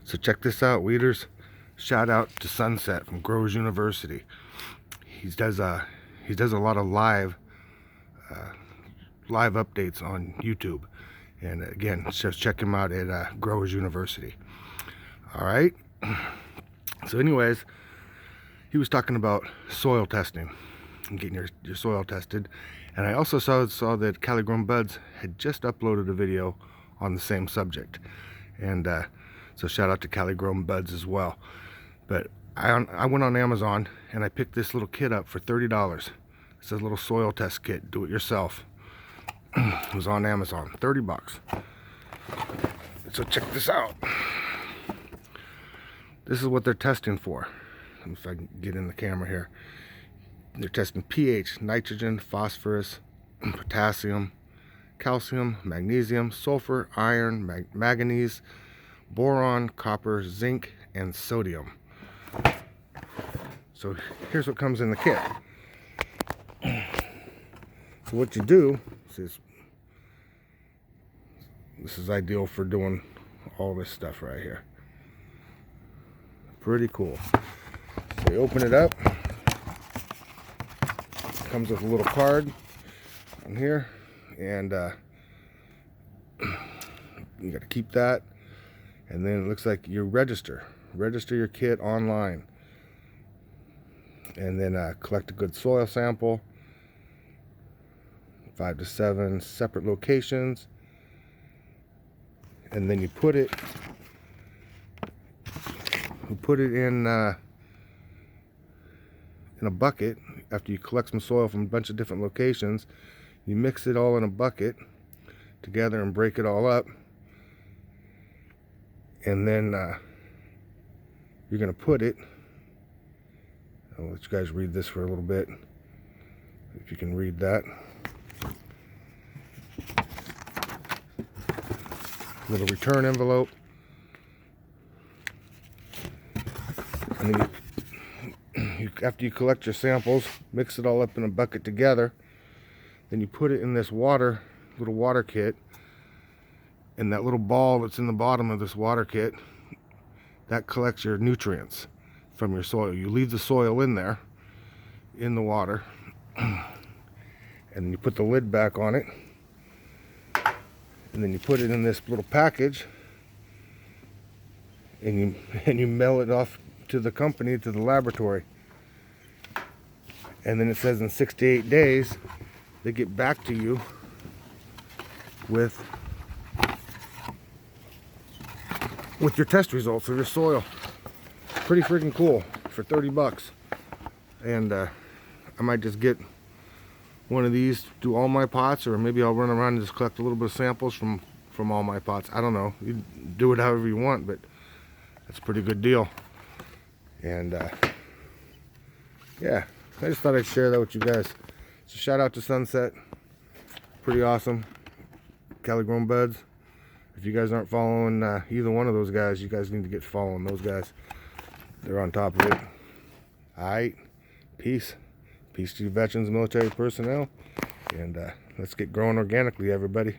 So check this out, weeders. Shout out to Sunset from Growers University. He does a lot of live updates on YouTube. And again, just check him out at Growers University. All right. So anyways, he was talking about soil testing and getting your soil tested. And I also saw that Kaligrownbudz had just uploaded a video on the same subject. And so shout out to Kaligrownbudz as well. But I went on Amazon and I picked this little kit up for $30. It's a little soil test kit, do it yourself. It was on Amazon, 30 bucks. So check this out. This is what they're testing for. If I can get in the camera here. They're testing pH, nitrogen, phosphorus, potassium, calcium, magnesium, sulfur, iron, manganese, boron, copper, zinc, and sodium. So here's what comes in the kit. So what you do is, this is ideal for doing all this stuff right here. Pretty cool. So you open it up. It comes with a little card on here, and you got to keep that. And then it looks like you register your kit online, and then collect a good soil sample, 5 to 7 separate locations, and then you put it in a bucket. After you collect some soil from a bunch of different locations, you mix it all in a bucket together and break it all up, and then you're going to put it, I'll let you guys read this for a little bit, if you can read that. Little return envelope. And then after you collect your samples, mix it all up in a bucket together, then you put it in this little water kit, and that little ball that's in the bottom of this water kit, that collects your nutrients from your soil. You leave the soil in there, in the water, and then you put the lid back on it, and then you put it in this little package, and you mail it off to the company, to the laboratory. And then it says in 6 to 8 days they get back to you with your test results of your soil. Pretty freaking cool for 30 bucks. And I might just get one of these, do all my pots, or maybe I'll run around and just collect a little bit of samples from all my pots. I don't know. You do it however you want, but that's a pretty good deal. And yeah, I just thought I'd share that with you guys. So shout out to Sunset. Pretty awesome. Kaligrownbudz. If you guys aren't following either one of those guys, you guys need to get following those guys. They're on top of it. Alright. Peace. Peace to you veterans, military personnel. And let's get growing organically, everybody.